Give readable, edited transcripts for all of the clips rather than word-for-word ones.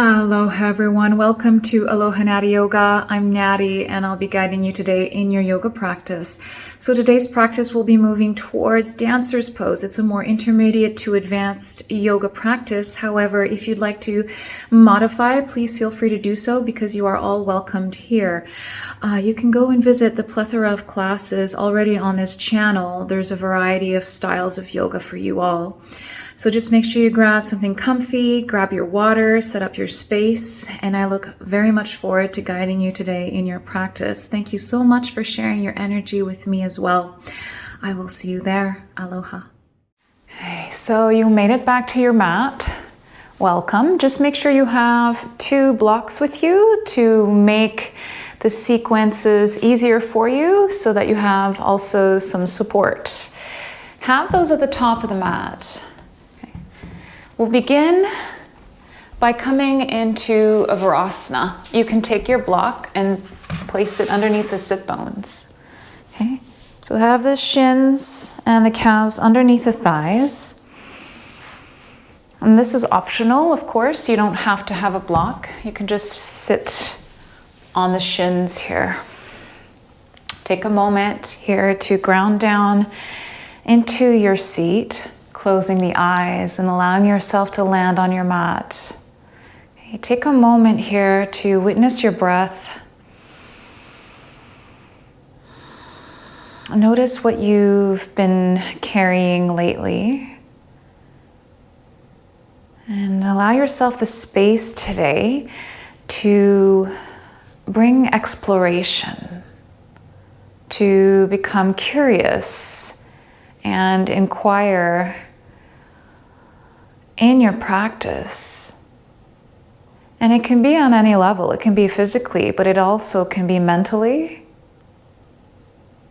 Aloha everyone, welcome to Aloha Natty Yoga. I'm Natty and I'll be guiding you today in your yoga practice. So today's practice will be moving towards dancer's pose. It's a more intermediate to advanced yoga practice. However, if you'd like to modify, please feel free to do so because you are all welcomed here. You can go and visit the plethora of classes already on this channel. There's a variety of styles of yoga for you all. So just make sure you grab something comfy, grab your water, set up your space, and I look very much forward to guiding you today in your practice. Thank you so much for sharing your energy with me as well. I will see you there. Aloha. Hey, so you made it back to your mat. Welcome. Just make sure you have 2 blocks with you to make the sequences easier for you so that you have also some support. Have those at the top of the mat. We'll begin by coming into a Virasana. You can take your block and place it underneath the sit bones. Okay, so have the shins and the calves underneath the thighs. And this is optional, of course. You don't have to have a block. You can just sit on the shins here. Take a moment here to ground down into your seat, closing the eyes and allowing yourself to land on your mat. Okay, take a moment here to witness your breath. Notice what you've been carrying lately. And allow yourself the space today to bring exploration, to become curious and inquire in your practice. And it can be on any level. It can be physically, but it also can be mentally.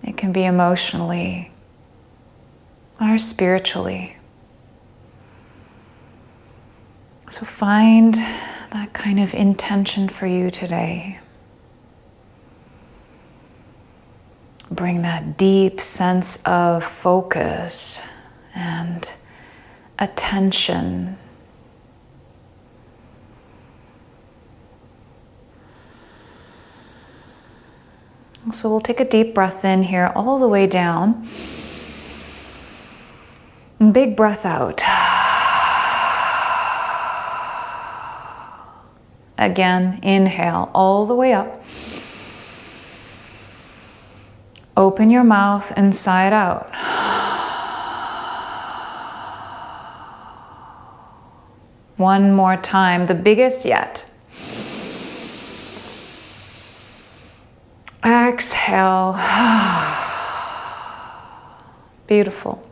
It can be emotionally or spiritually. So find that kind of intention for you today. Bring that deep sense of focus and attention. So we'll take a deep breath in here all the way down. And big breath out. Again, inhale all the way up. Open your mouth and sigh it out. One more time, the biggest yet. Exhale. Beautiful.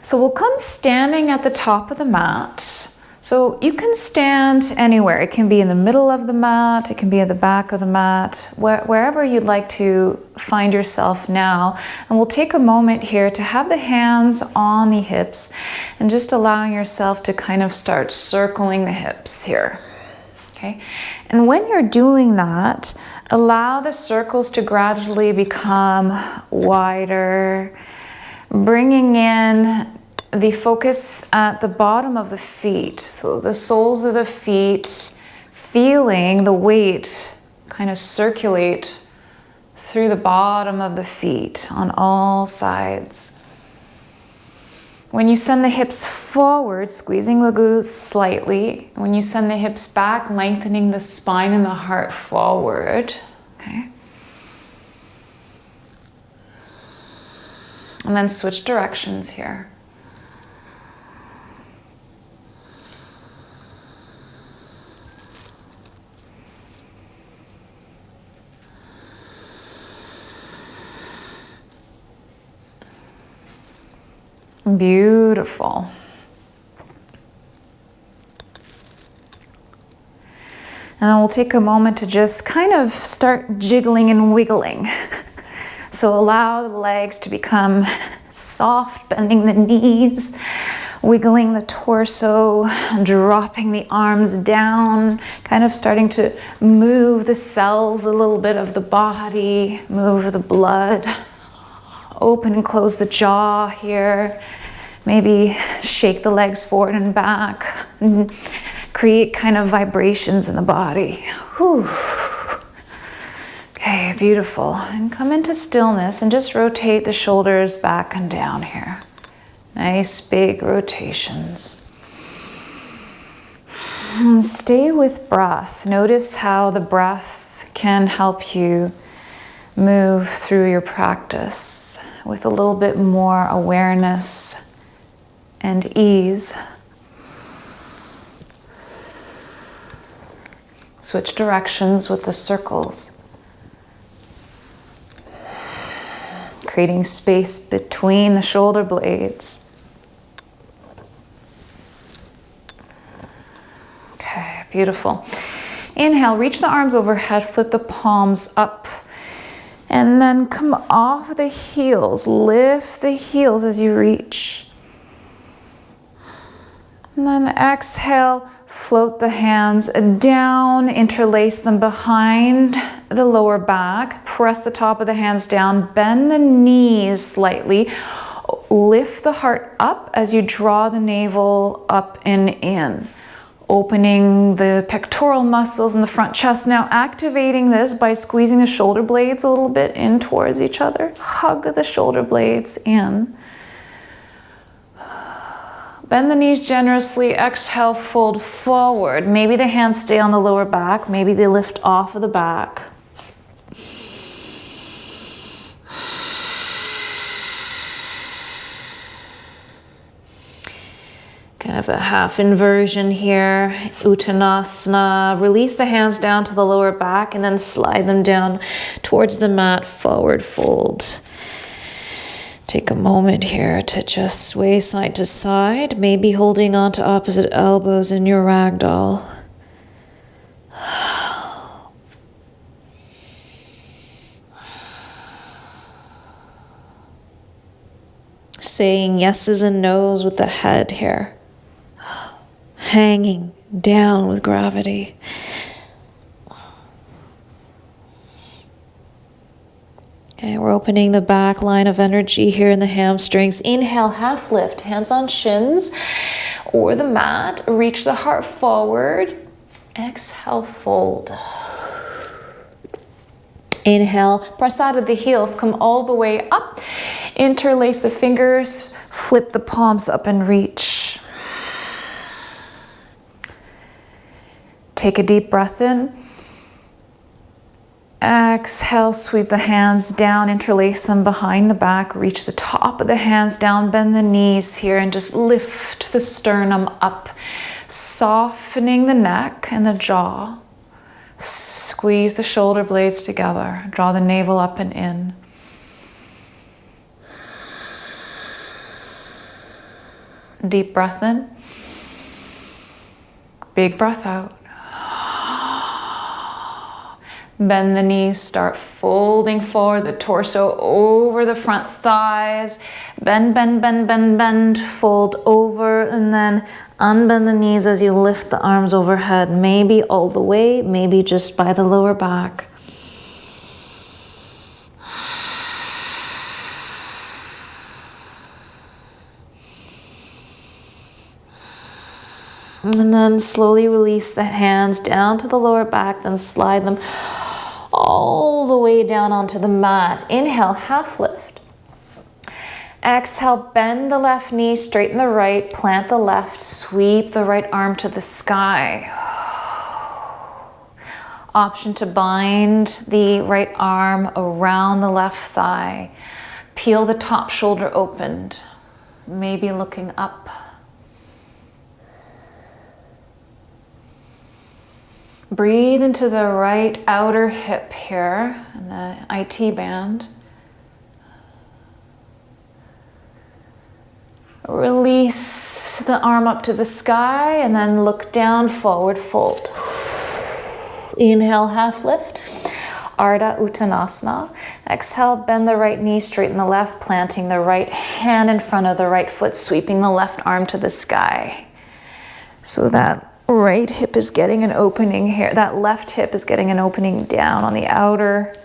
So we'll come standing at the top of the mat. So you can stand anywhere. It can be in the middle of the mat, it can be at the back of the mat, wherever you'd like to find yourself now. And we'll take a moment here to have the hands on the hips and just allowing yourself to kind of start circling the hips here. Okay? And when you're doing that, allow the circles to gradually become wider, bringing in the focus at the bottom of the feet, so the soles of the feet, feeling the weight kind of circulate through the bottom of the feet on all sides. When you send the hips forward, squeezing the glutes slightly. When you send the hips back, lengthening the spine and the heart forward. Okay. And then switch directions here. Beautiful. And then we'll take a moment to just kind of start jiggling and wiggling. So allow the legs to become soft, bending the knees, wiggling the torso, dropping the arms down, kind of starting to move the cells a little bit of the body, move the blood. Open and close the jaw here. Maybe shake the legs forward and back. And create kind of vibrations in the body. Whew. Okay, beautiful. And come into stillness and just rotate the shoulders back and down here. Nice big rotations. And stay with breath. Notice how the breath can help you move through your practice with a little bit more awareness and ease. Switch directions with the circles. Creating space between the shoulder blades. Okay, beautiful. Inhale, reach the arms overhead, flip the palms up, and then come off the heels. Lift the heels as you reach. And then exhale, float the hands down, interlace them behind the lower back, press the top of the hands down, bend the knees slightly, lift the heart up as you draw the navel up and in, opening the pectoral muscles in the front chest. Now activating this by squeezing the shoulder blades a little bit in towards each other. Hug the shoulder blades in. Bend the knees generously, exhale, fold forward. Maybe the hands stay on the lower back, maybe they lift off of the back. Kind of a half inversion here, Uttanasana. Release the hands down to the lower back and then slide them down towards the mat, forward fold. Take a moment here to just sway side to side, maybe holding on to opposite elbows in your ragdoll. Saying yeses and nos with the head here. Hanging down with gravity. Okay, we're opening the back line of energy here in the hamstrings. Inhale, half lift, hands on shins or the mat. Reach the heart forward. Exhale, fold. Inhale, press out of the heels, come all the way up. Interlace the fingers, flip the palms up and reach. Take a deep breath in. Exhale, sweep the hands down, interlace them behind the back, reach the top of the hands down, bend the knees here and just lift the sternum up, softening the neck and the jaw. Squeeze the shoulder blades together, draw the navel up and in. Deep breath in, big breath out. Bend the knees, start folding forward, the torso over the front thighs. Bend, bend, bend, bend, bend, fold over, and then unbend the knees as you lift the arms overhead. Maybe all the way, maybe just by the lower back. And then slowly release the hands down to the lower back, then slide them all the way down onto the mat. Inhale, half lift. Exhale, bend the left knee, straighten the right, plant the left, sweep the right arm to the sky. Option to bind the right arm around the left thigh. Peel the top shoulder open, maybe looking up. Breathe into the right outer hip here, and the IT band. Release the arm up to the sky, and then look down, forward fold. Inhale, half lift. Ardha Uttanasana. Exhale, bend the right knee, straighten the left, planting the right hand in front of the right foot, sweeping the left arm to the sky. So that right hip is getting an opening here. That left hip is getting an opening down on the outer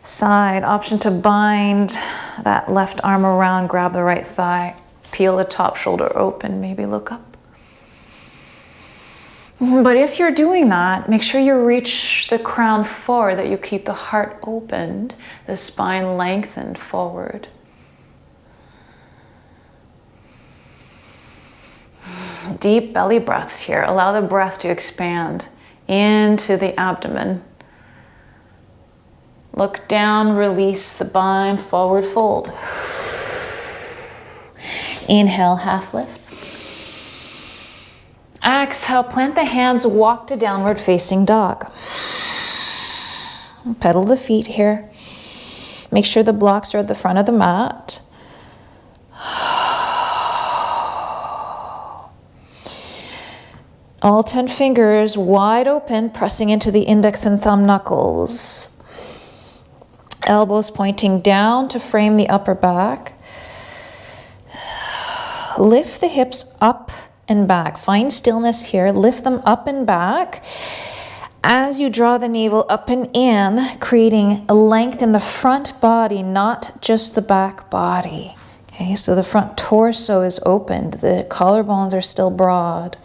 side. Option to bind that left arm around, grab the right thigh, peel the top shoulder open, maybe look up. But if you're doing that, make sure you reach the crown forward, that you keep the heart opened, the spine lengthened forward. Deep belly breaths here. Allow the breath to expand into the abdomen. Look down, release the spine, forward fold. Inhale, half lift. Exhale, plant the hands, walk to downward facing dog. Pedal the feet here. Make sure the blocks are at the front of the mat. All 10 fingers wide open, pressing into the index and thumb knuckles. Elbows pointing down to frame the upper back. Lift the hips up and back. Find stillness here. Lift them up and back. As you draw the navel up and in, creating a length in the front body, not just the back body. Okay, so the front torso is opened. The collarbones are still broad.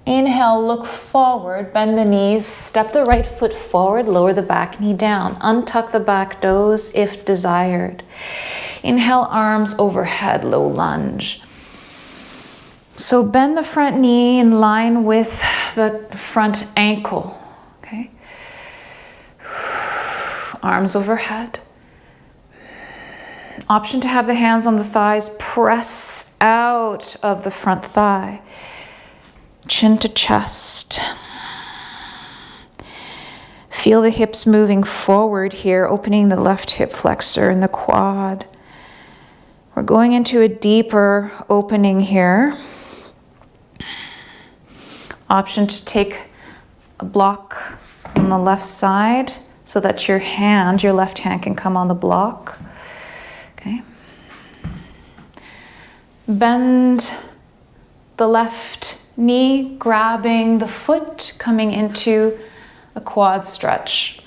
Inhale, look forward, bend the knees, step the right foot forward, lower the back knee down. Untuck the back toes if desired. Inhale, arms overhead, low lunge. So bend the front knee in line with the front ankle, okay? Arms overhead. Option to have the hands on the thighs, press out of the front thigh. Chin to chest. Feel the hips moving forward here, opening the left hip flexor and the quad. We're going into a deeper opening here. Option to take a block on the left side so that your hand, your left hand, can come on the block. Okay. Bend the left knee, grabbing the foot, coming into a quad stretch.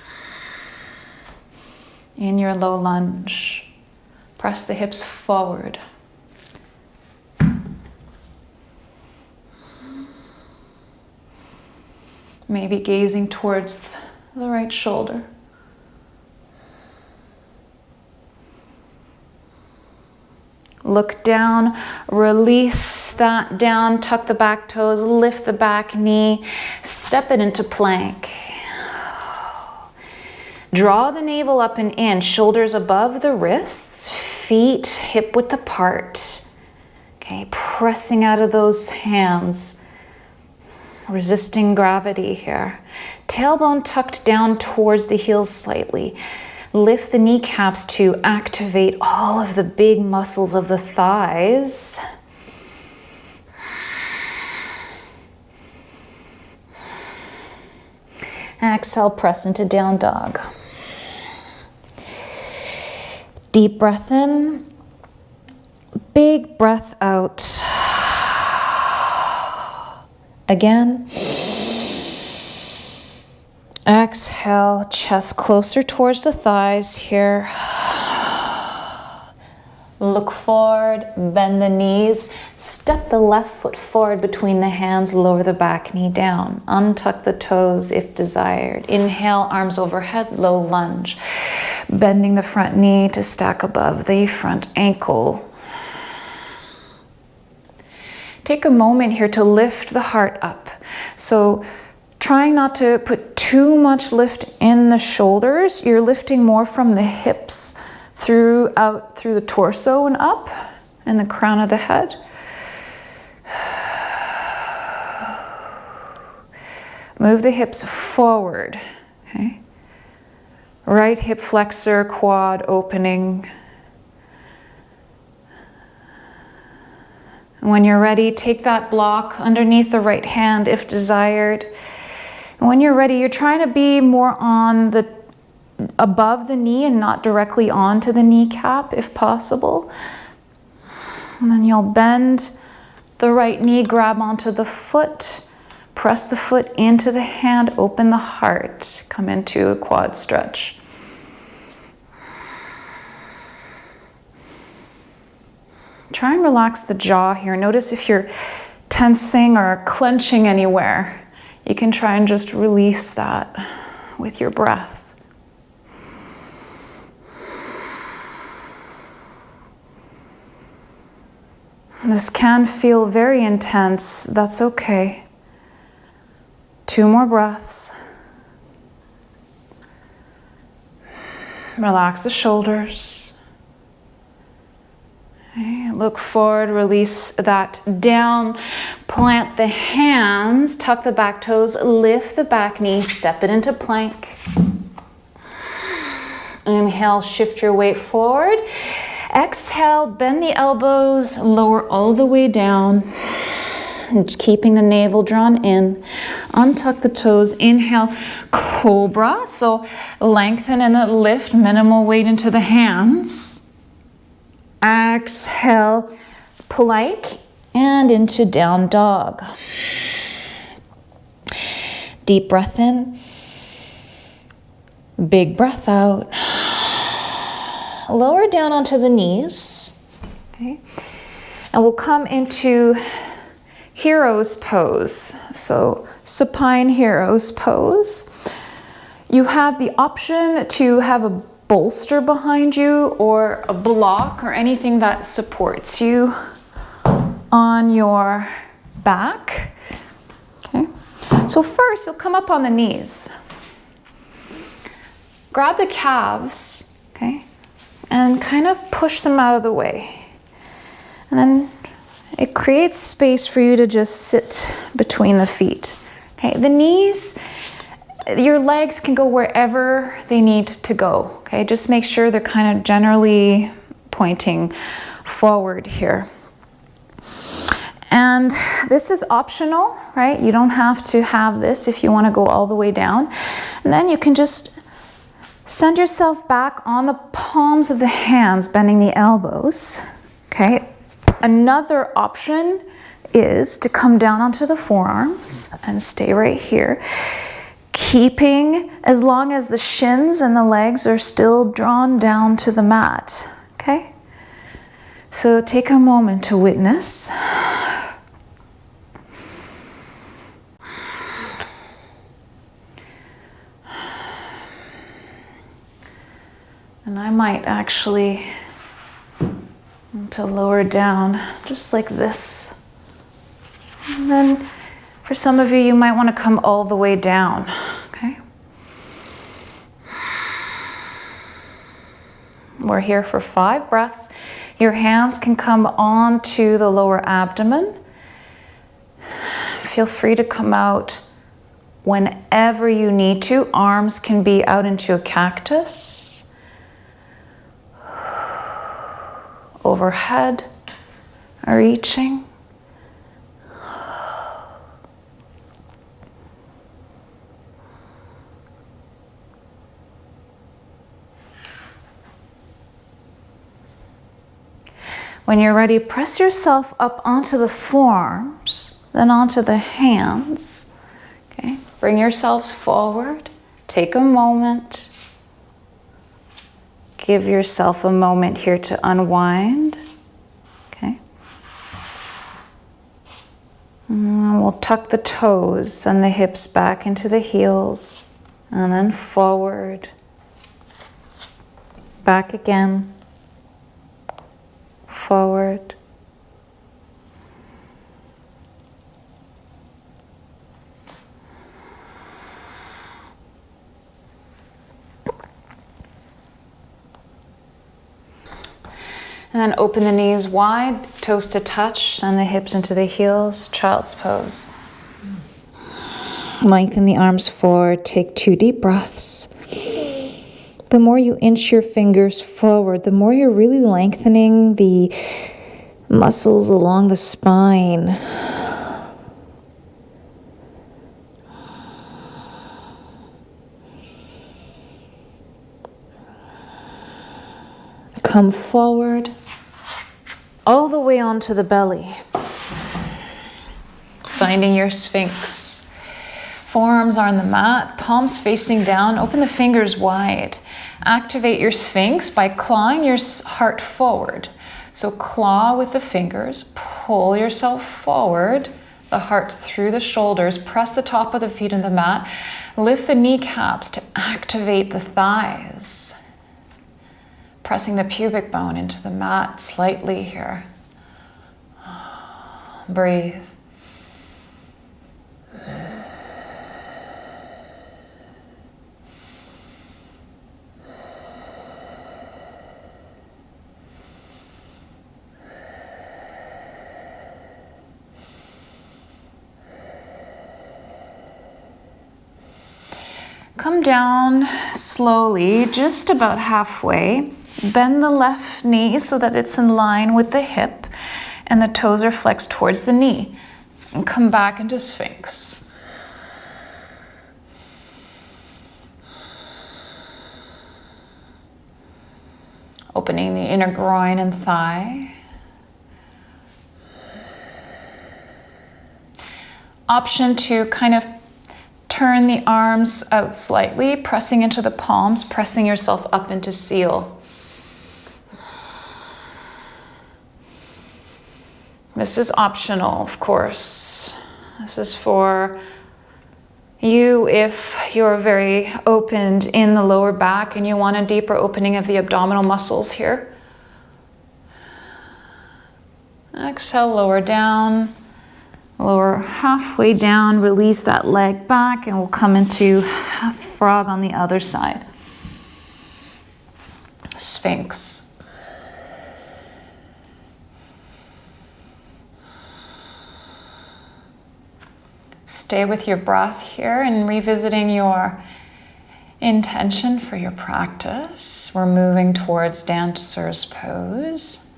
In your low lunge, press the hips forward. Maybe gazing towards the right shoulder. Look down, release that down, tuck the back toes, lift the back knee, step it into plank. Draw the navel up and in, shoulders above the wrists, feet hip width apart. Okay, pressing out of those hands, resisting gravity here. Tailbone tucked down towards the heels slightly. Lift the kneecaps to activate all of the big muscles of the thighs. Exhale, press into down dog. Deep breath in, big breath out. Again. Exhale, chest closer towards the thighs here. Look forward, bend the knees, step the left foot forward between the hands, lower the back knee down. Untuck the toes if desired. Inhale, arms overhead, low lunge. Bending the front knee to stack above the front ankle. Take a moment here to lift the heart up. So trying not to put too much lift in the shoulders. You're lifting more from the hips out through the torso and up, and the crown of the head. Move the hips forward. Okay. Right hip flexor, quad opening. When you're ready, take that block underneath the right hand if desired. And when you're ready, you're trying to be more on above the knee and not directly onto the kneecap if possible. And then you'll bend the right knee, grab onto the foot, press the foot into the hand, open the heart, come into a quad stretch. Try and relax the jaw here. Notice if your tensing or clenching anywhere, you can try and just release that with your breath. This can feel very intense. That's okay. 2 more breaths. Relax the shoulders. Okay, look forward, release that down. Plant the hands, tuck the back toes, lift the back knee, step it into plank. Inhale, shift your weight forward. Exhale, bend the elbows, lower all the way down, and keeping the navel drawn in. Untuck the toes, inhale, cobra. So lengthen and lift, minimal weight into the hands. Exhale, plank, and into down dog. Deep breath in, big breath out. Lower down onto the knees, okay? And we'll come into hero's pose. So supine hero's pose. You have the option to have a bolster behind you or a block or anything that supports you on your back, okay? So first, you'll come up on the knees. Grab the calves, okay? And kind of push them out of the way. And then it creates space for you to just sit between the feet. Okay, the knees, your legs can go wherever they need to go. Okay, just make sure they're kind of generally pointing forward here. And this is optional, right? You don't have to have this if you want to go all the way down. And then you can just send yourself back on the palms of the hands, bending the elbows, okay? Another option is to come down onto the forearms and stay right here, keeping as long as the shins and the legs are still drawn down to the mat, okay? So take a moment to witness. And I might actually to lower down just like this. And then for some of you, you might want to come all the way down, okay? We're here for 5 breaths. Your hands can come onto the lower abdomen. Feel free to come out whenever you need to. Arms can be out into a cactus. Overhead, reaching. When you're ready, press yourself up onto the forearms, then onto the hands. Okay, bring yourselves forward. Take a moment. Give yourself a moment here to unwind, okay? And we'll tuck the toes and the hips back into the heels, and then forward, back again, forward. And then open the knees wide, toes to touch, send the hips into the heels, child's pose. Lengthen the arms forward, take 2 deep breaths. The more you inch your fingers forward, the more you're really lengthening the muscles along the spine. Come forward, all the way onto the belly. Finding your Sphinx. Forearms are on the mat, palms facing down, open the fingers wide. Activate your Sphinx by clawing your heart forward. So claw with the fingers, pull yourself forward, the heart through the shoulders, press the top of the feet in the mat, lift the kneecaps to activate the thighs. Pressing the pubic bone into the mat slightly here. Breathe. Come down slowly, just about halfway. Bend the left knee so that it's in line with the hip and the toes are flexed towards the knee. And come back into Sphinx. Opening the inner groin and thigh. Option to kind of turn the arms out slightly, pressing into the palms, pressing yourself up into seal. This is optional, of course. This is for you if you're very opened in the lower back and you want a deeper opening of the abdominal muscles here. Exhale, lower down. Lower halfway down, release that leg back, and we'll come into half frog on the other side. Sphinx. Stay with your breath here and revisiting your intention for your practice. We're moving towards dancer's pose.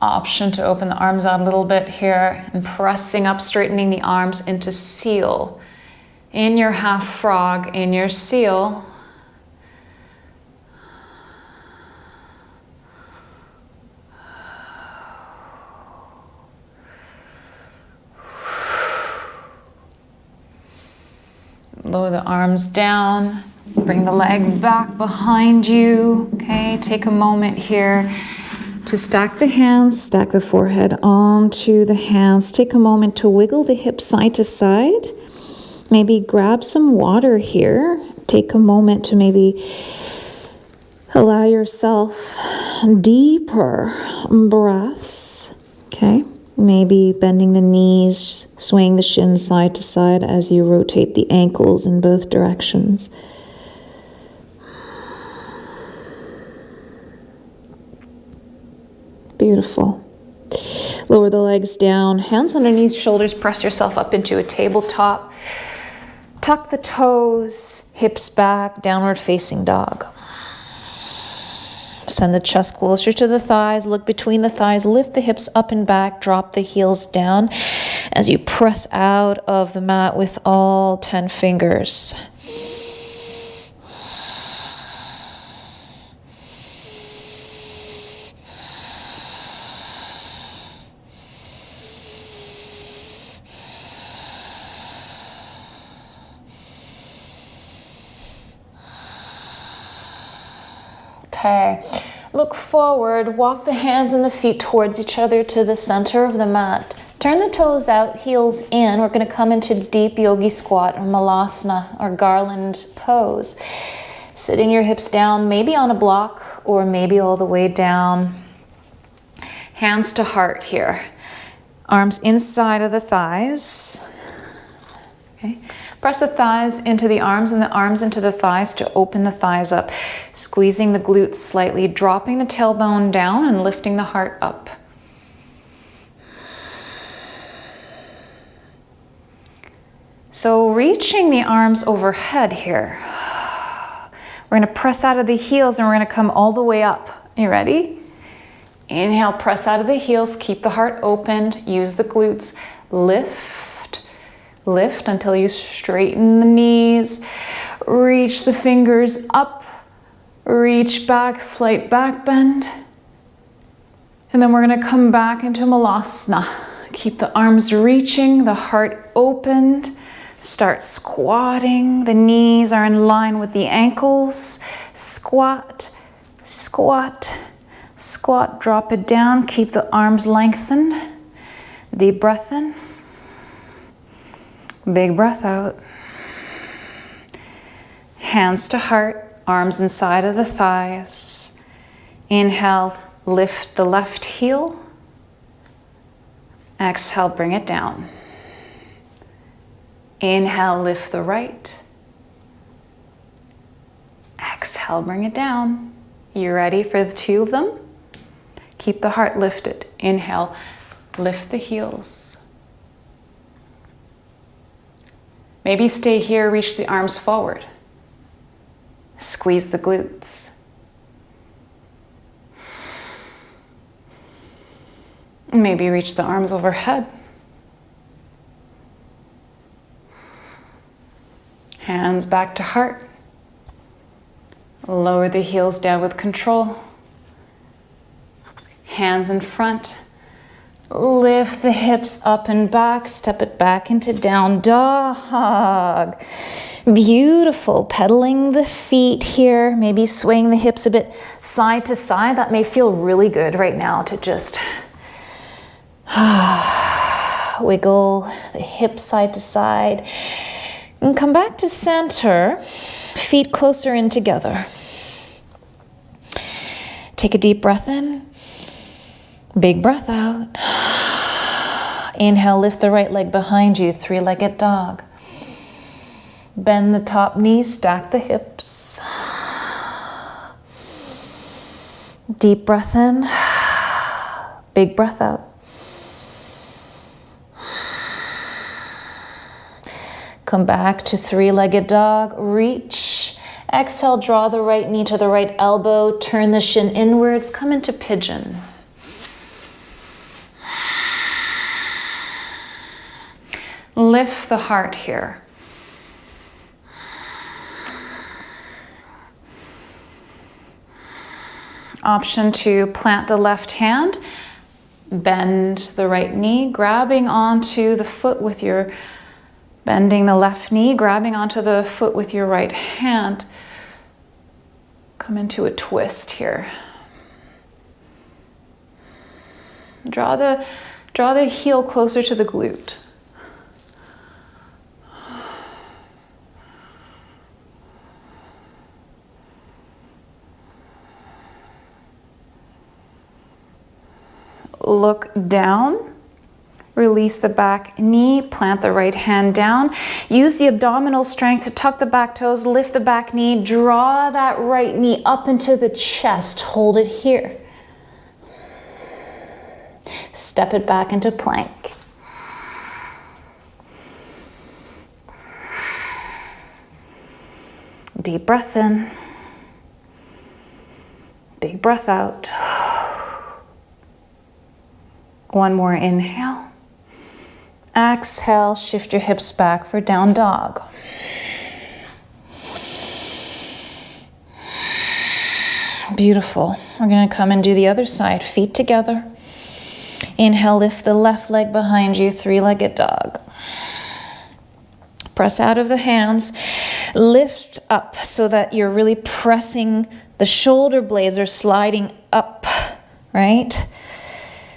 Option to open the arms out a little bit here and pressing up, straightening the arms into seal. In your half frog, in your seal. Lower the arms down, bring the leg back behind you. Okay, take a moment here to stack the hands, stack the forehead onto the hands. Take a moment to wiggle the hips side to side. Maybe grab some water here. Take a moment to maybe allow yourself deeper breaths. Okay, maybe bending the knees, swaying the shins side to side as you rotate the ankles in both directions. Beautiful. Lower the legs down, hands underneath shoulders, press yourself up into a tabletop. Tuck the toes, hips back, downward facing dog. Send the chest closer to the thighs, look between the thighs, lift the hips up and back, drop the heels down as you press out of the mat with all 10 fingers. Okay, look forward, walk the hands and the feet towards each other to the center of the mat. Turn the toes out, heels in. We're going to come into deep yogi squat or malasana or garland pose. Sitting your hips down, maybe on a block or maybe all the way down. Hands to heart here. Arms inside of the thighs. Okay. Press the thighs into the arms and the arms into the thighs to open the thighs up. Squeezing the glutes slightly, dropping the tailbone down and lifting the heart up. So reaching the arms overhead here. We're going to press out of the heels and we're going to come all the way up. You ready? Inhale, press out of the heels, keep the heart opened, use the glutes, lift until you straighten the knees, reach the fingers up, reach back, slight back bend, and then we're going to come back into malasana. Keep the arms reaching, the heart opened, Start squatting. The knees are in line with the ankles. Squat, squat, squat. Drop it down. Keep the arms lengthened. Deep breath in. Big breath out. Hands to heart. Arms inside of the thighs. Inhale, lift the left heel. Exhale, bring it down. Inhale, lift the right. Exhale, bring it down. You ready for the two of them? Keep the heart lifted. Inhale, lift the heels. Maybe stay here, reach the arms forward. Squeeze the glutes. Maybe reach the arms overhead. Hands back to heart. Lower the heels down with control. Hands in front. Lift the hips up and back. Step it back into down dog. Beautiful. Pedaling the feet here. Maybe swaying the hips a bit side to side. That may feel really good right now to just wiggle the hips side to side. And come back to center, feet closer in together. Take a deep breath in, big breath out. Inhale, lift the right leg behind you, three-legged dog. Bend the top knee, stack the hips. Deep breath in, big breath out. Come back to three-legged dog, reach. Exhale, draw the right knee to the right elbow, turn the shin inwards, come into pigeon. Lift the heart here. Option to plant the left hand, bend the right knee, grabbing onto the foot with your bending the left knee, grabbing onto the foot with your right hand. Come into a twist here. Draw the heel closer to the glute. Look down. Release the back knee, plant the right hand down. Use the abdominal strength to tuck the back toes, lift the back knee, draw that right knee up into the chest. Hold it here. Step it back into plank. Deep breath in. Big breath out. One more inhale. Exhale, shift your hips back for down dog. Beautiful. We're going to come and do the other side. Feet together. Inhale, lift the left leg behind you, three-legged dog. Press out of the hands. Lift up so that you're really pressing, the shoulder blades are sliding up, right?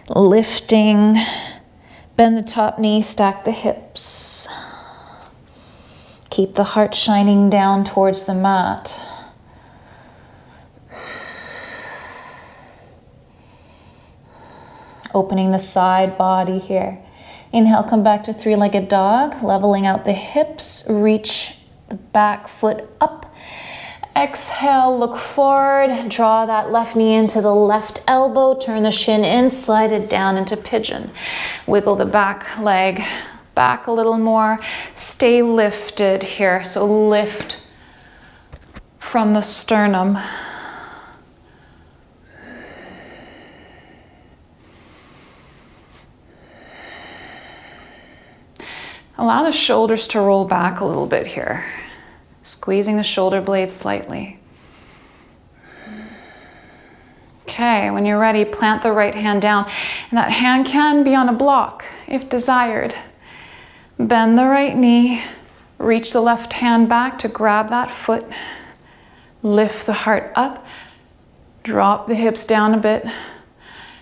Lifting. Bend the top knee, stack the hips. Keep the heart shining down towards the mat. Opening the side body here. Inhale, come back to three-legged dog, leveling out the hips, reach the back foot up. Exhale, look forward, draw that left knee into the left elbow, turn the shin in, slide it down into pigeon. Wiggle the back leg back a little more. Stay lifted here, so lift from the sternum. Allow the shoulders to roll back a little bit here. Squeezing the shoulder blades slightly. Okay, when you're ready, plant the right hand down. And that hand can be on a block if desired. Bend the right knee, Reach the left hand back to grab that foot. Lift the heart up. Drop the hips down a bit.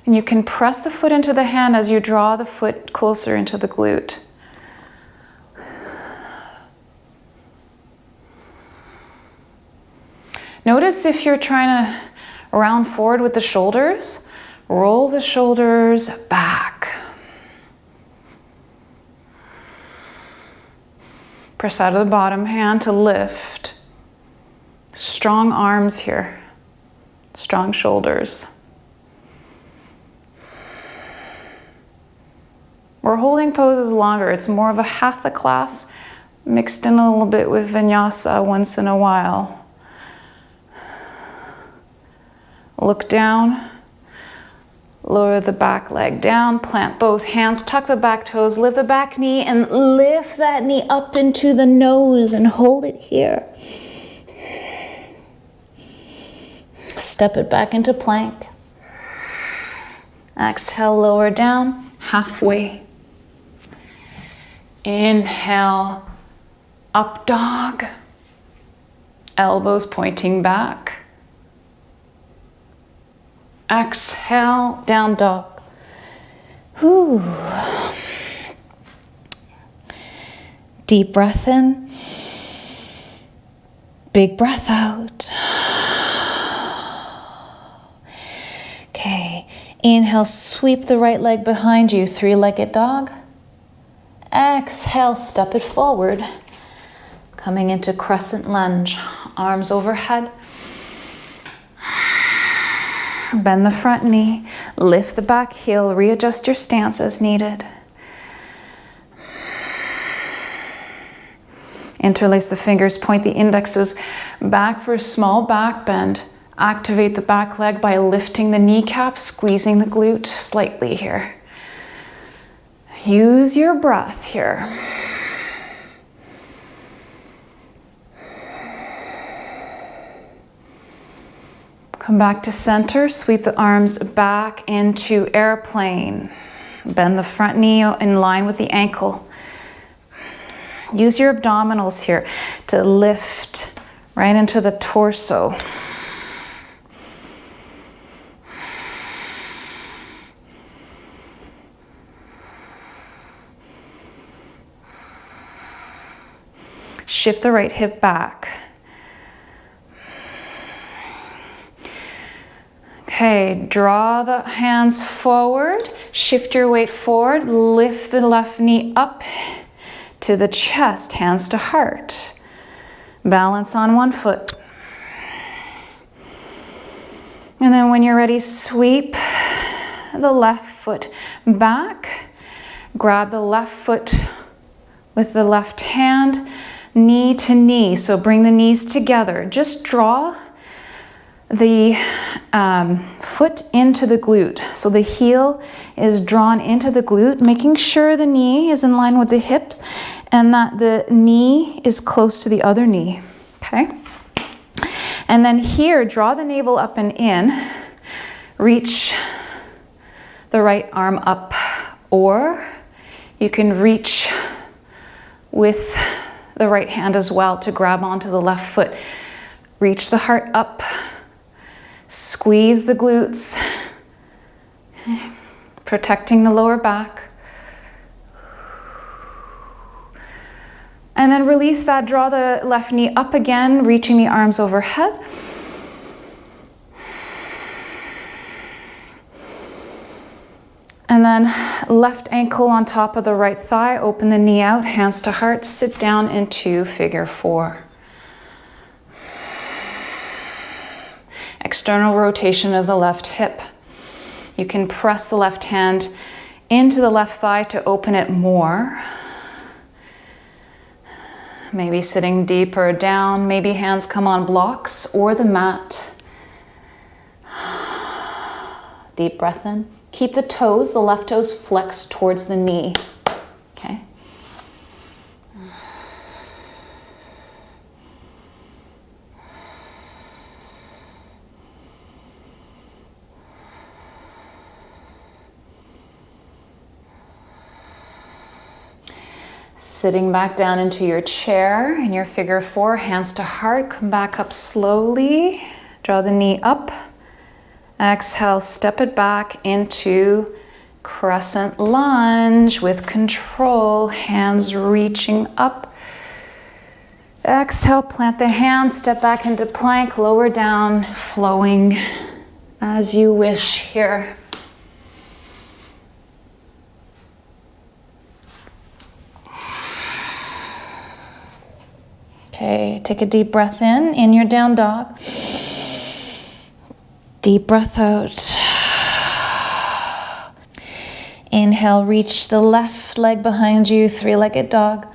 And you can press the foot into the hand as you draw the foot closer into the glute. Notice if you're trying to round forward with the shoulders, roll the shoulders back. Press out of the bottom hand to lift. Strong arms here, strong shoulders. We're holding poses longer. It's more of a hatha class mixed in a little bit with vinyasa once in a while. Look down, lower the back leg down, plant both hands, tuck the back toes, lift the back knee, and lift that knee up into the nose and hold it here. Step it back into plank. Exhale, lower down, halfway. Inhale, up dog, elbows pointing back. Exhale, down dog. Whew. Deep breath in. Big breath out. Okay. Inhale, sweep the right leg behind you, three-legged dog. Exhale, step it forward. Coming into crescent lunge, arms overhead. Bend the front knee, lift the back heel, readjust your stance as needed. Interlace the fingers, point the indexes back for a small back bend. Activate the back leg by lifting the kneecap, squeezing the glute slightly here. Use your breath here. Come back to center, sweep the arms back into airplane. Bend the front knee in line with the ankle. Use your abdominals here to lift right into the torso. Shift the right hip back. Okay, draw the hands forward, shift your weight forward, lift the left knee up to the chest, hands to heart. Balance on one foot. And then when you're ready, sweep the left foot back, grab the left foot with the left hand, knee to knee. So bring the knees together. Just draw the foot into the glute. So the heel is drawn into the glute, making sure the knee is in line with the hips and that the knee is close to the other knee. Okay? And then here, draw the navel up and in. Reach the right arm up, or you can reach with the right hand as well to grab onto the left foot. Reach the heart up. Squeeze the glutes, protecting the lower back. And then release that, draw the left knee up again, reaching the arms overhead. And then left ankle on top of the right thigh, open the knee out, hands to heart, sit down into figure four. External rotation of the left hip. You can press the left hand into the left thigh to open it more. Maybe sitting deeper down, maybe hands come on blocks or the mat. Deep breath in. Keep the toes, the left toes flexed towards the knee. Okay. Sitting back down into your chair in your figure 4, hands to heart. Come back up slowly. Draw the knee up. Exhale, step it back into crescent lunge with control. Hands reaching up. Exhale, plant the hands, step back into plank, lower down, flowing as you wish here. Okay, take a deep breath in your down dog. Deep breath out. Inhale, reach the left leg behind you, three-legged dog.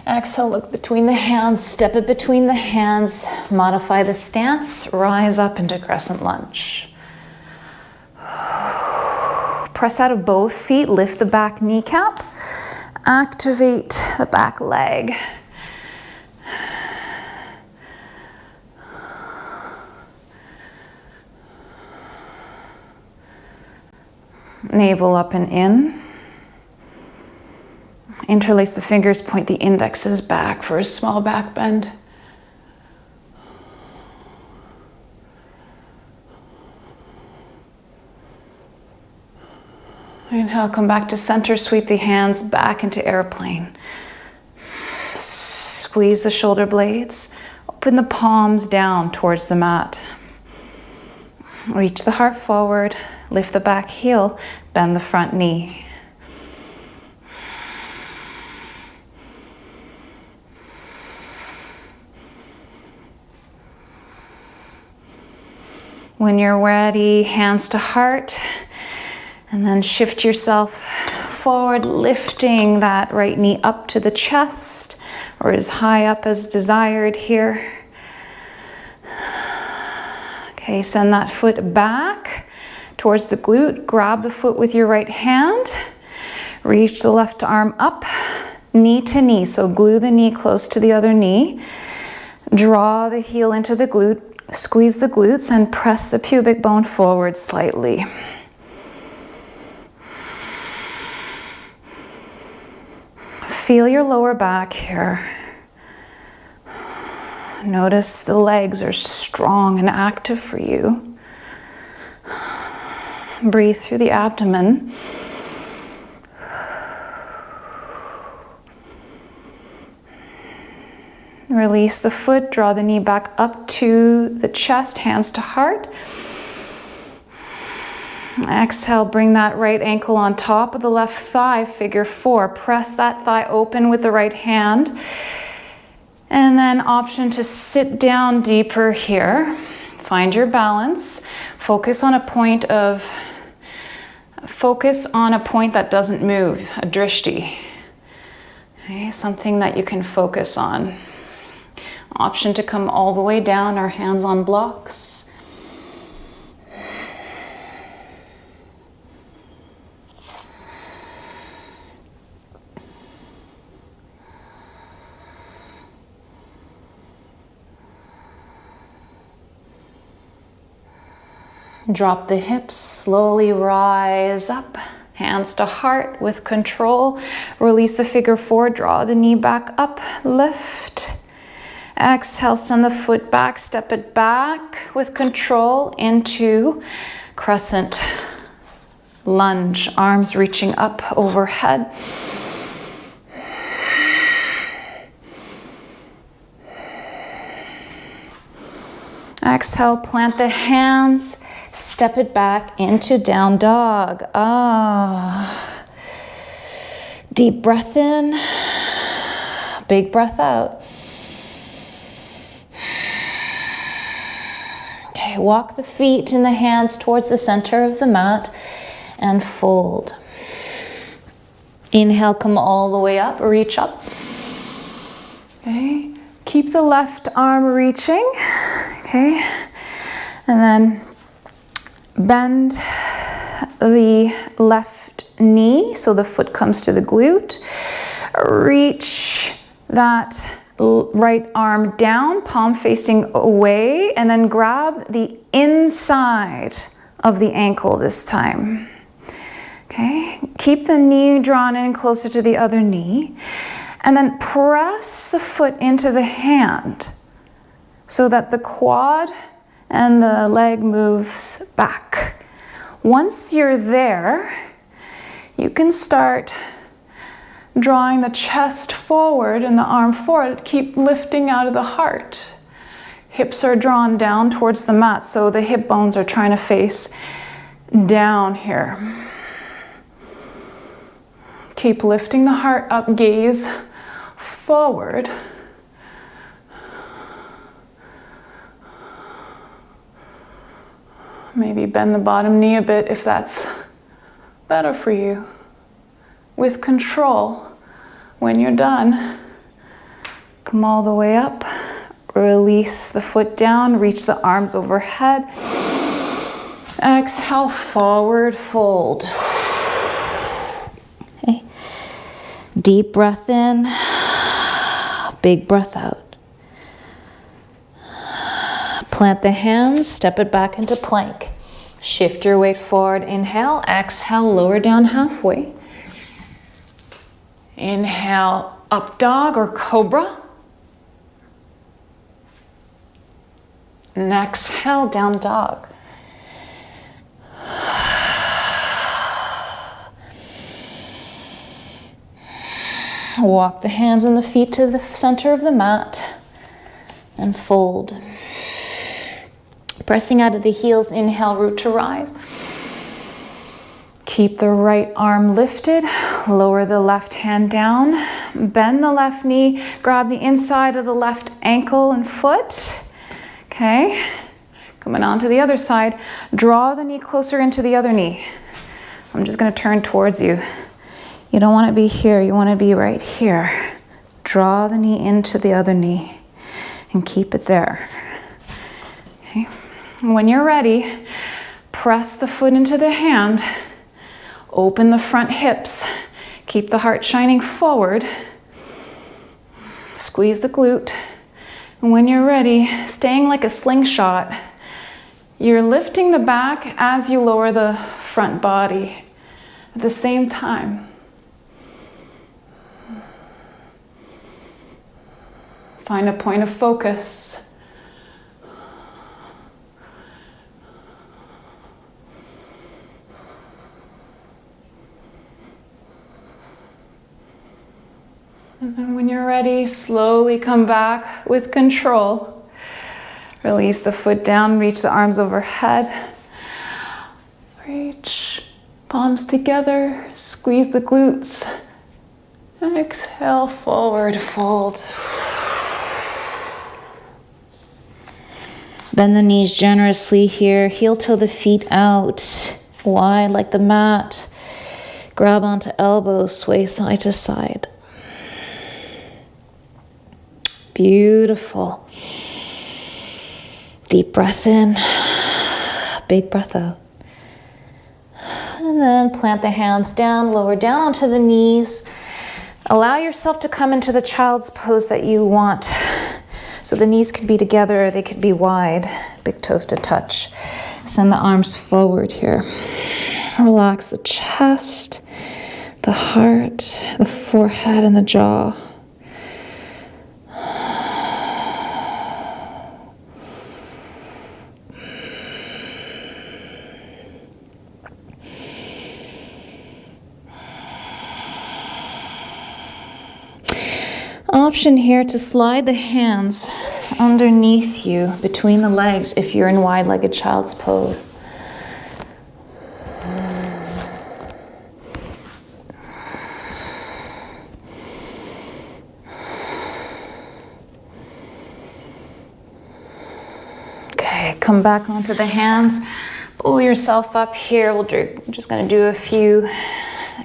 Exhale, look between the hands, step it between the hands, modify the stance, rise up into crescent lunge. Press out of both feet, lift the back kneecap, activate the back leg. Navel up and in. Interlace the fingers, point the indexes back for a small back bend. Inhale, come back to center, sweep the hands back into airplane. Squeeze the shoulder blades, open the palms down towards the mat. Reach the heart forward, lift the back heel, bend the front knee. When you're ready, hands to heart, and then shift yourself forward, lifting that right knee up to the chest, or as high up as desired here. Okay, send that foot back towards the glute. Grab the foot with your right hand. Reach the left arm up, knee to knee. So glue the knee close to the other knee. Draw the heel into the glute. Squeeze the glutes and press the pubic bone forward slightly. Feel your lower back here. Notice the legs are strong and active for you. Breathe through the abdomen. Release the foot, draw the knee back up to the chest, hands to heart. Exhale, bring that right ankle on top of the left thigh, figure 4. Press that thigh open with the right hand. And then option to sit down deeper here. Find your balance. Focus on a point that doesn't move, a drishti. Okay, something that you can focus on. Option to come all the way down, our hands on blocks. Drop the hips, slowly rise up. Hands to heart with control. Release the figure 4, draw the knee back up, lift. Exhale, send the foot back, step it back with control into crescent lunge. Arms reaching up overhead. Exhale, plant the hands, step it back into down dog. Deep breath in, big breath out. Okay, walk the feet and the hands towards the center of the mat and fold. Inhale, come all the way up, reach up. Okay, keep the left arm reaching. Okay, and then bend the left knee so the foot comes to the glute. Reach that right arm down, palm facing away, and then grab the inside of the ankle this time. Okay, Keep the knee drawn in closer to the other knee. And then press the foot into the hand so that the quad and the leg moves back. Once you're there, you can start drawing the chest forward and the arm forward. Keep lifting out of the heart. Hips are drawn down towards the mat, so the hip bones are trying to face down here. Keep lifting the heart up, gaze forward. Maybe bend the bottom knee a bit if that's better for you. With control, when you're done, come all the way up, release the foot down, reach the arms overhead. Exhale, forward fold. Okay. Deep breath in, big breath out. Plant the hands, step it back into plank. Shift your weight forward, inhale, exhale, lower down halfway. Inhale, up dog or cobra. And exhale, down dog. Walk the hands and the feet to the center of the mat and fold. Pressing out of the heels, inhale, root to rise. Keep the right arm lifted, lower the left hand down, bend the left knee, grab the inside of the left ankle and foot. Okay, coming on to the other side, draw the knee closer into the other knee. I'm just gonna turn towards you. You don't wanna be here, you wanna be right here. Draw the knee into the other knee and keep it there. Okay. When you're ready, press the foot into the hand, open the front hips, keep the heart shining forward, squeeze the glute, and when you're ready, staying like a slingshot, you're lifting the back as you lower the front body at the same time. Find a point of focus. And then when you're ready, slowly come back with control. Release the foot down, reach the arms overhead. Reach, palms together, squeeze the glutes. Exhale, forward fold. Bend the knees generously here, heel toe the feet out, wide like the mat. Grab onto elbows, sway side to side. Beautiful. Deep breath in, big breath out. And then plant the hands down, lower down onto the knees. Allow yourself to come into the child's pose that you want. So the knees could be together, or they could be wide, big toes to touch. Send the arms forward here. Relax the chest, the heart, the forehead, and the jaw. Option here to slide the hands underneath you between the legs if you're in wide-legged child's pose. Okay, come back onto the hands. Pull yourself up here. We're just going to do a few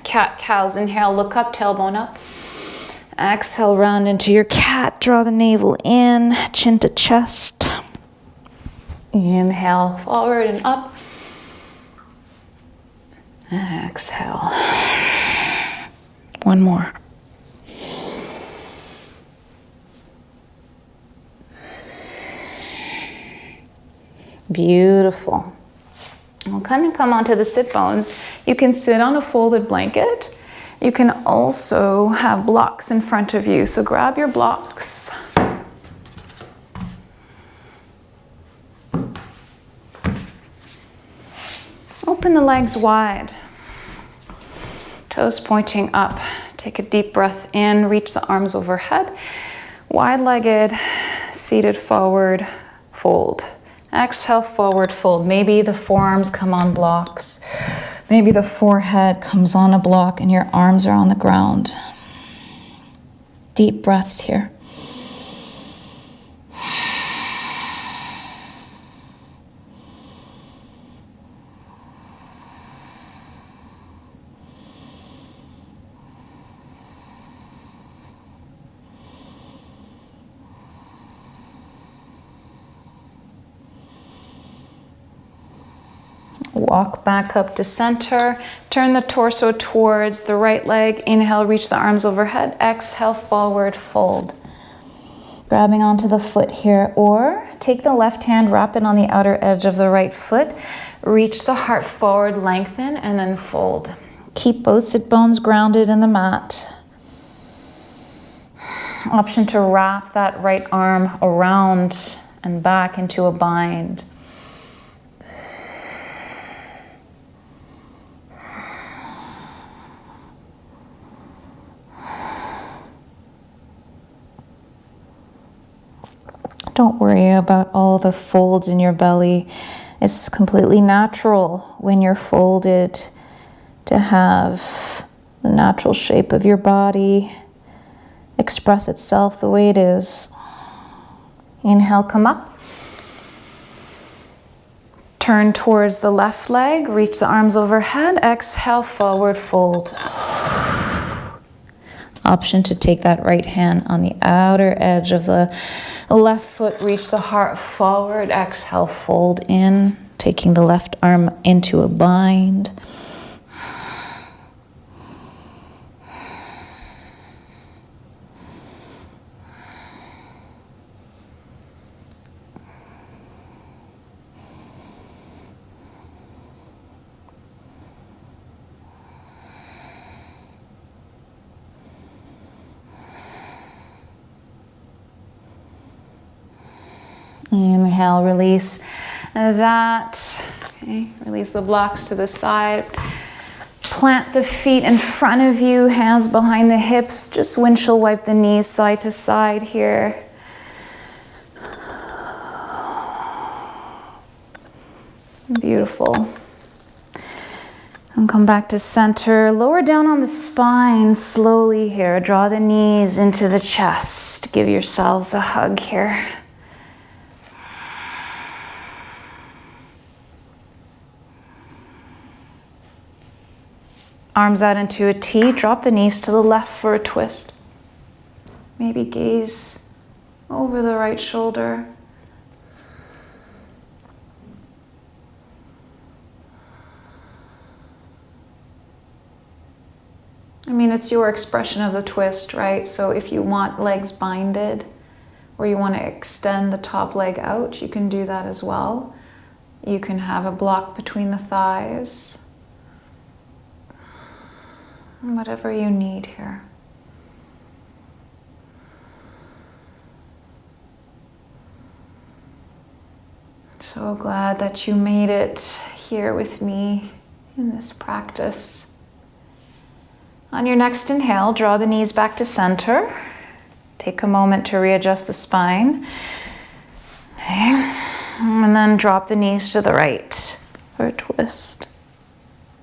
cat-cows. Inhale, look up, tailbone up. Exhale, round into your cat. Draw the navel in, chin to chest. Inhale, forward and up. Exhale. One more. Beautiful. We'll kind of come onto the sit bones. You can sit on a folded blanket. You can also have blocks in front of you. So grab your blocks. Open the legs wide. Toes pointing up. Take a deep breath in, reach the arms overhead. Wide-legged, seated forward, fold. Exhale, forward fold. Maybe the forearms come on blocks. Maybe the forehead comes on a block and your arms are on the ground. Deep breaths here. Walk back up to center. Turn the torso towards the right leg. Inhale, reach the arms overhead. Exhale, forward fold. Grabbing onto the foot here. Or take the left hand, wrap it on the outer edge of the right foot. Reach the heart forward, lengthen, and then fold. Keep both sit bones grounded in the mat. Option to wrap that right arm around and back into a bind. Don't worry about all the folds in your belly. It's completely natural when you're folded to have the natural shape of your body express itself the way it is. Inhale, come up. Turn towards the left leg, reach the arms overhead. Exhale, forward fold. Option to take that right hand on the outer edge of the left foot, reach the heart forward, exhale, fold in, taking the left arm into a bind. Inhale, release that. Okay, release the blocks to the side. Plant the feet in front of you, hands behind the hips. Just windshield wipe the knees side to side here. Beautiful. And come back to center. Lower down on the spine slowly here. Draw the knees into the chest. Give yourselves a hug here. Arms out into a T, drop the knees to the left for a twist. Maybe gaze over the right shoulder. I mean, it's your expression of the twist, right? So if you want legs binded, or you want to extend the top leg out, you can do that as well. You can have a block between the thighs. Whatever you need here. So glad that you made it here with me in this practice. On your next inhale, draw the knees back to center. Take a moment to readjust the spine. Okay. And then drop the knees to the right for a twist.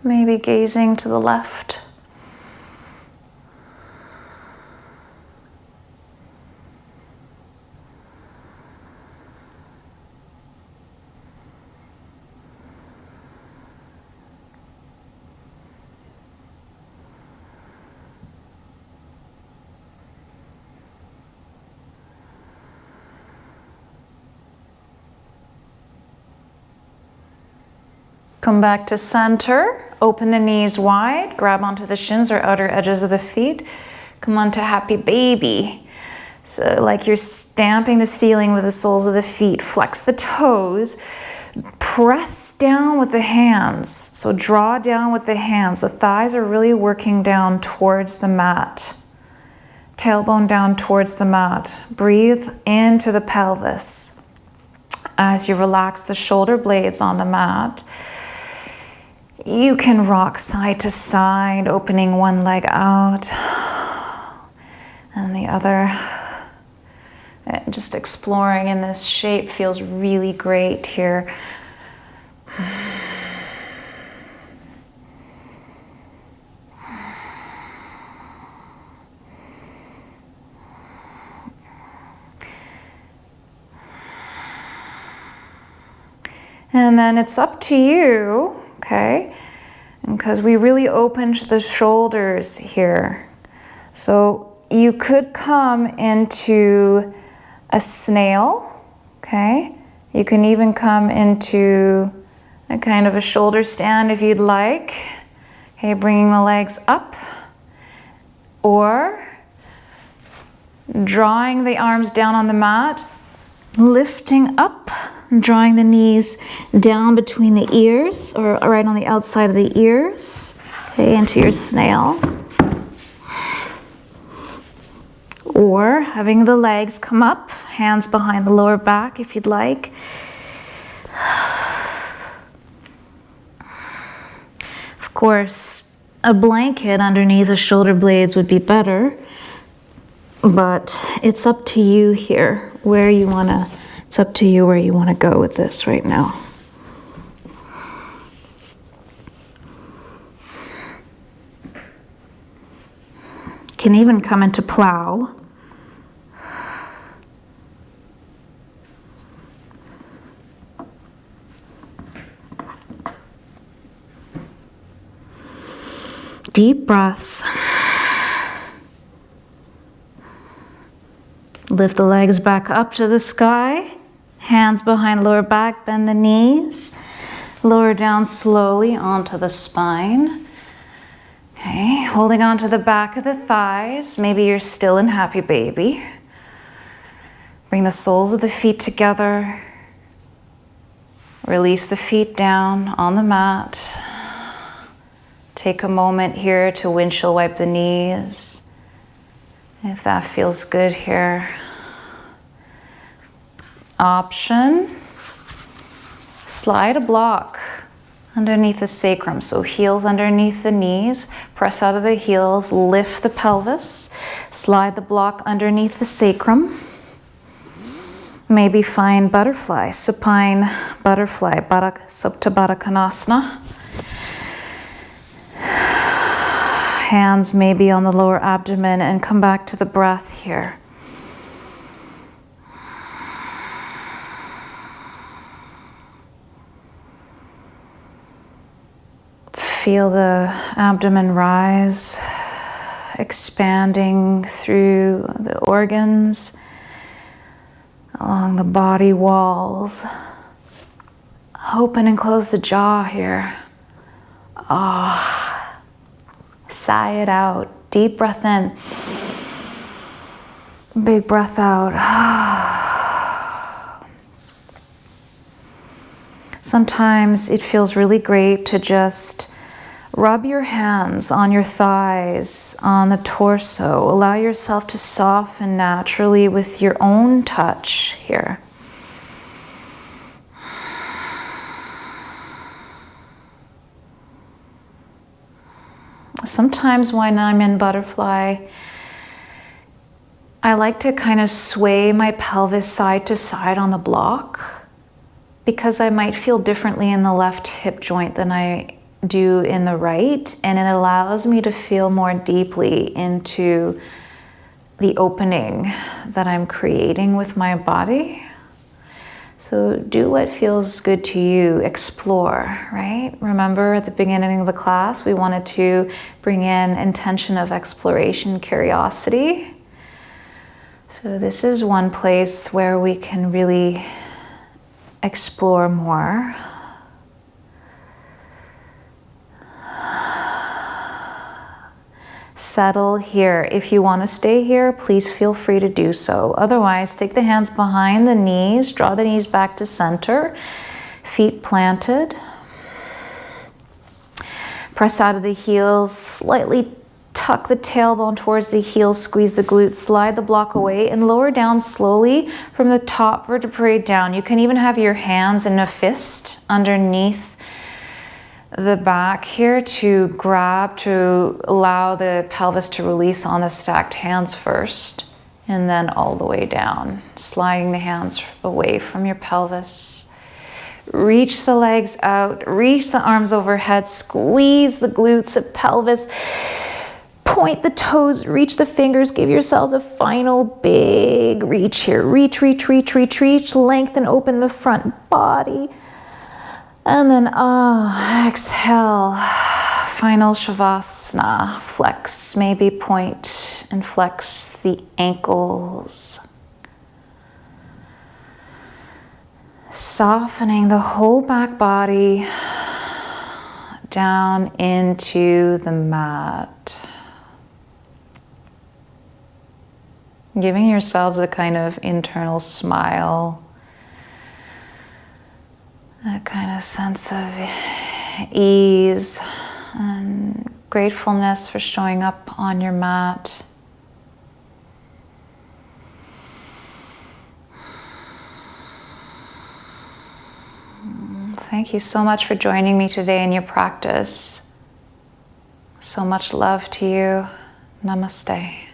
Maybe gazing to the left. Come back to center, open the knees wide, grab onto the shins or outer edges of the feet. Come on to happy baby. So like you're stamping the ceiling with the soles of the feet. Flex the toes, Press down with the hands. So draw down with the hands. The thighs are really working down towards the mat. Tailbone down towards the mat. Breathe into the pelvis as you relax the shoulder blades on the mat. You can rock side to side, opening one leg out and the other. And just exploring in this shape feels really great here. And then it's up to you, okay? Because we really opened the shoulders here. So you could come into a snail, okay? You can even come into a kind of a shoulder stand if you'd like. Okay, bringing the legs up. Or drawing the arms down on the mat, lifting up, drawing the knees down between the ears, or right on the outside of the ears, okay, into your snail. Or having the legs come up, hands behind the lower back if you'd like. Of course, a blanket underneath the shoulder blades would be better, but it's up to you here where you want to, it's up to you where you want to go with this right now. Can even come into plow. Deep breaths. Lift the legs back up to the sky. Hands behind lower back, bend the knees. Lower down slowly onto the spine. Okay, holding on to the back of the thighs. Maybe you're still in happy baby. Bring the soles of the feet together. Release the feet down on the mat. Take a moment here to windshield wipe the knees, if that feels good here. Option, slide a block underneath the sacrum. So heels underneath the knees, press out of the heels, lift the pelvis, slide the block underneath the sacrum. Maybe find butterfly, supine butterfly, Baddha Supta Baddha Konasana. Hands maybe on the lower abdomen and come back to the breath here. Feel the abdomen rise, expanding through the organs, along the body walls. Open and close the jaw here. Ah. Sigh it out. Deep breath in. Big breath out. Sometimes it feels really great to just rub your hands on your thighs, on the torso. Allow yourself to soften naturally with your own touch here. Sometimes when I'm in butterfly, I like to kind of sway my pelvis side to side on the block because I might feel differently in the left hip joint than I do in the right, and it allows me to feel more deeply into the opening that I'm creating with my body. So do what feels good to you, explore, right? Remember at the beginning of the class, we wanted to bring in intention of exploration, curiosity. So this is one place where we can really explore more. Settle here. If you want to stay here, please feel free to do so. Otherwise, take the hands behind the knees, draw the knees back to center. Feet planted. Press out of the heels, slightly tuck the tailbone towards the heel, squeeze the glutes, slide the block away, and lower down slowly from the top vertebrae down. You can even have your hands in a fist underneath the back here to grab, to allow the pelvis to release on the stacked hands first, and then all the way down, sliding the hands away from your pelvis. Reach the legs out, reach the arms overhead, squeeze the glutes and pelvis. Point the toes, reach the fingers, give yourselves a final big reach here. Reach, reach, reach, reach, reach. Lengthen, open the front body. And then exhale. Final Shavasana. Flex, maybe point and flex the ankles. Softening the whole back body down into the mat. Giving yourselves a kind of internal smile, a kind of sense of ease and gratefulness for showing up on your mat. Thank you so much for joining me today in your practice. So much love to you. Namaste.